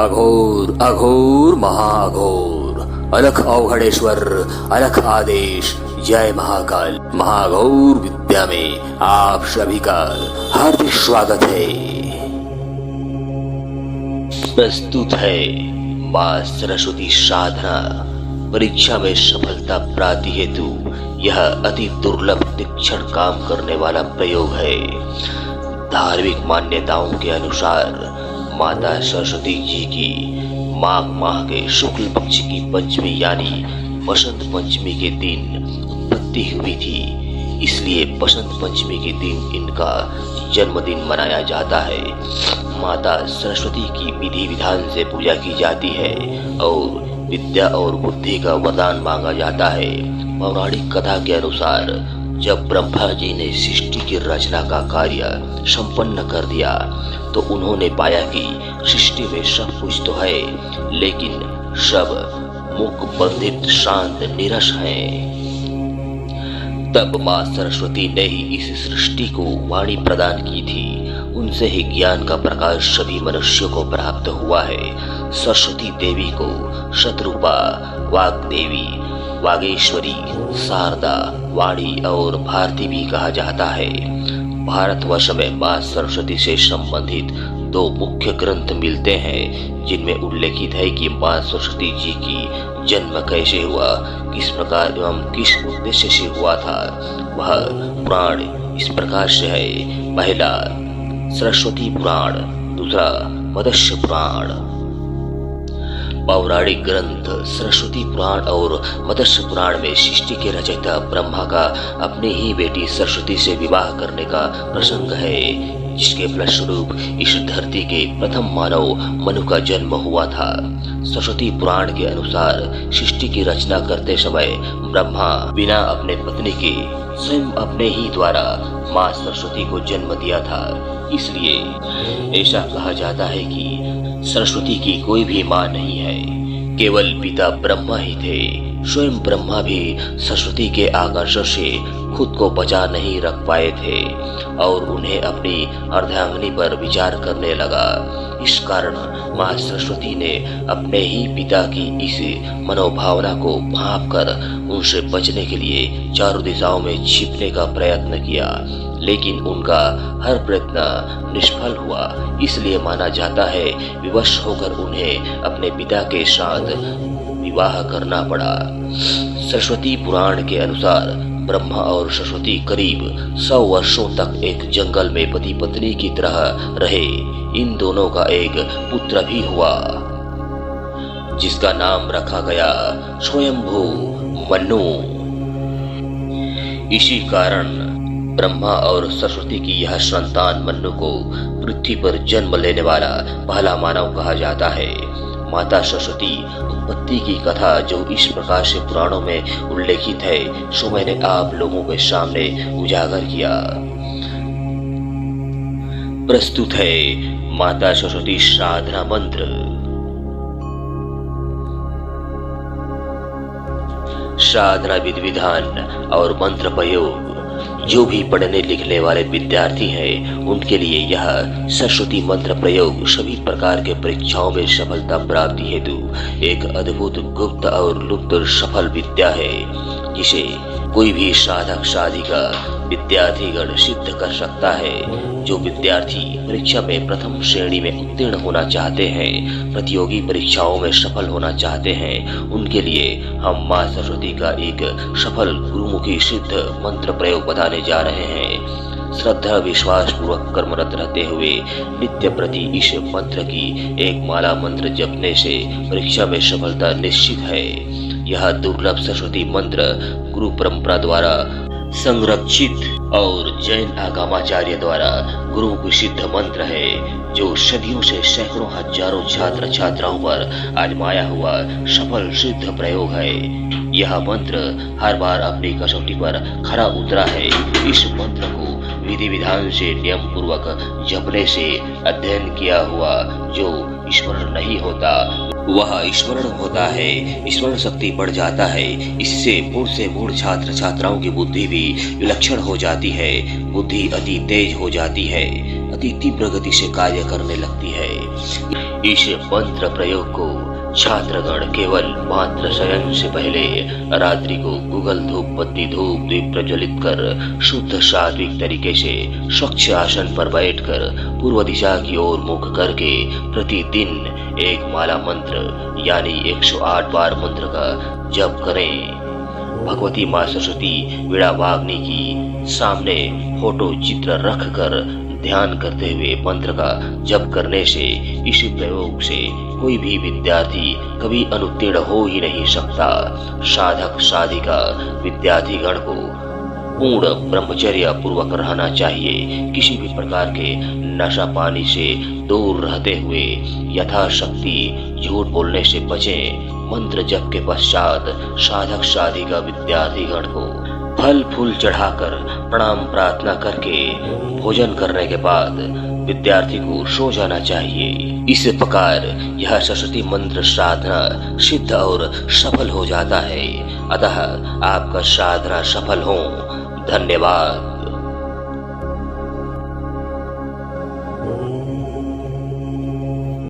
अघोर अघोर महाअघोर, अलख अवघड़ेश्वर, अलख आदेश, जय महाकाल। महाघोर विद्या में आप सभी का हार्दिक स्वागत है। प्रस्तुत है मां सरस्वती साधना परीक्षा में सफलता प्राप्ति हेतु यह अति दुर्लभ तीक्ष्ण काम करने वाला प्रयोग है। धार्मिक मान्यताओं के अनुसार माता सरस्वती जी की माघ माह के शुक्ल पक्ष की पंचमी यानी बसंत पंचमी के दिन उत्पत्ति हुई थी, इसलिए बसंत पंचमी के दिन इनका जन्मदिन मनाया जाता है। माता सरस्वती की विधि विधान से पूजा की जाती है और विद्या और बुद्धि का वरदान मांगा जाता है। पौराणिक कथा के अनुसार जब ब्रह्मा जी ने सृष्टि की रचना का कार्य संपन्न कर दिया तो उन्होंने पाया कि सृष्टि में सब कुछ तो है, लेकिन सब मुख बंधित शांत निरस हैं। तब मां सरस्वती ने ही इस सृष्टि को वाणी प्रदान की थी, उनसे ही ज्ञान का प्रकाश सभी मनुष्यों को प्राप्त हुआ है। सरस्वती देवी को शतरूपा, वाग्देवी, वागेश्वरी, शारदा, वाणी और भारती भी कहा जाता है। भारतवर्ष में मां सरस्वती से संबंधित दो मुख्य ग्रंथ मिलते हैं, जिनमें उल्लेखित है कि मां सरस्वती जी की जन्म कैसे हुआ, किस प्रकार एवं किस उद्देश्य से हुआ था। वह पुराण इस प्रकार से है। पहला सरस्वती पुराण, दूसरा मत्स्य पुराण। पौराणिक ग्रंथ सरस्वती पुराण और मत्स्य पुराण में सृष्टि के रचयिता ब्रह्मा का अपनी ही बेटी सरस्वती से विवाह करने का प्रसंग है, जिसके फलस्वरूप इस धरती के प्रथम मानव मनु का जन्म हुआ था। सरस्वती पुराण के अनुसार सृष्टि की रचना करते समय ब्रह्मा बिना अपने पत्नी के स्वयं अपने ही द्वारा मां सरस्वती को जन्म दिया था। इसलिए ऐसा कहा जाता है कि सरस्वती की कोई भी मां नहीं है, केवल पिता ब्रह्मा ही थे। स्वयं ब्रह्मा भी सरस्वती के आकर्षण से खुद को बचा नहीं रख पाए थे और उन्हें अपनी अर्धांगिनी पर विचार करने लगा। इस कारण मां सरस्वती ने अपने ही पिता की इस मनोभावना को भांप कर उनसे बचने के लिए चारों दिशाओं में छिपने का प्रयत्न किया, लेकिन उनका हर प्रयत्न निष्फल हुआ। इसलिए माना जाता है विवश होकर उन्हें अपने पिता के साथ विवाह करना पड़ा। सरस्वती पुराण के अनुसार ब्रह्मा और सरस्वती करीब 100 वर्षों तक एक जंगल में पति पत्नी की तरह रहे। इन दोनों का एक पुत्र भी हुआ, जिसका नाम रखा गया स्वयंभू मनु। इसी कारण ब्रह्मा और सरस्वती की यह संतान मनु को पृथ्वी पर जन्म लेने वाला पहला मानव कहा जाता है। माता सरस्वती उत्पत्ति की कथा जो इस प्रकार से पुराणों में उल्लेखित है, सो मैंने आप लोगों के सामने उजागर किया। प्रस्तुत है माता सरस्वती साधना मंत्र। साधना विधि विधान और मंत्र प्रयोग जो भी पढ़ने लिखने वाले विद्यार्थी हैं, उनके लिए यह सरस्वती मंत्र प्रयोग सभी प्रकार के परीक्षाओं में सफलता प्राप्ति हेतु एक अद्भुत गुप्त और लुप्त सफल विद्या है, जिसे कोई भी साधक साधिका विद्यार्थीगण सिद्ध कर सकता है। जो विद्यार्थी परीक्षा में प्रथम श्रेणी में उत्तीर्ण होना चाहते हैं, प्रतियोगी परीक्षाओं में सफल होना चाहते हैं, उनके लिए हम मां सरस्वती का एक सफल गुरुमुखी सिद्ध मंत्र प्रयोग बताने जा रहे हैं। श्रद्धा विश्वास पूर्वक कर्मरत रहते हुए नित्य प्रति इस मंत्र की एक माला मंत्र जपने से परीक्षा में सफलता निश्चित है। यह दुर्लभ सरस्वती मंत्र गुरु परंपरा द्वारा संरक्षित और जैन आगमाचार्य द्वारा गुरु सिद्ध मंत्र है, जो सदियों से सैकड़ों हजारों छात्र छात्राओं पर आजमाया हुआ सफल सिद्ध प्रयोग है। यह मंत्र हर बार अपनी कसौटी पर खरा उतरा है। इस मंत्र को विधि विधान से नियम पूर्वक जपने से अध्ययन किया हुआ जो स्मरण नहीं होता वह स्मरण होता है, स्मरण शक्ति बढ़ जाता है। इससे मूढ़ से मूढ़ छात्र छात्राओं की बुद्धि भी विलक्षण हो जाती है, बुद्धि अति तेज हो जाती है, अति तीव्र गति से कार्य करने लगती है। इस मंत्र प्रयोग को छात्रगण केवल मात्र शयन से पहले रात्रि को गुगल धूप बत्ती धूप दीप प्रज्वलित कर शुद्ध सात्विक तरीके से स्वच्छ आसन पर बैठकर पूर्व दिशा की ओर मुख करके प्रतिदिन एक माला मंत्र यानी 108 बार मंत्र का जप करें। भगवती माँ सरस्वती वीणा वाग्नी की सामने फोटो चित्र रख कर ध्यान करते हुए मंत्र का जप करने से इस प्रयोग से कोई भी विद्यार्थी कभी अनुत्तीर्ण हो ही नहीं सकता। साधक साधिका विद्यार्थीगण को पूर्ण ब्रह्मचर्य पूर्वक रहना चाहिए। किसी भी प्रकार के नशा पानी से दूर रहते हुए यथाशक्ति झूठ बोलने से बचें। मंत्र जप के पश्चात साधक साधिका विद्यार्थीगण को फल फूल चढ़ाकर प्रणाम प्रार्थना करके भोजन करने के बाद विद्यार्थी को सो जाना चाहिए। इस प्रकार यह सरस्वती मंत्र साधना सिद्ध और सफल हो जाता है। अतः आपका साधना सफल हो। धन्यवाद।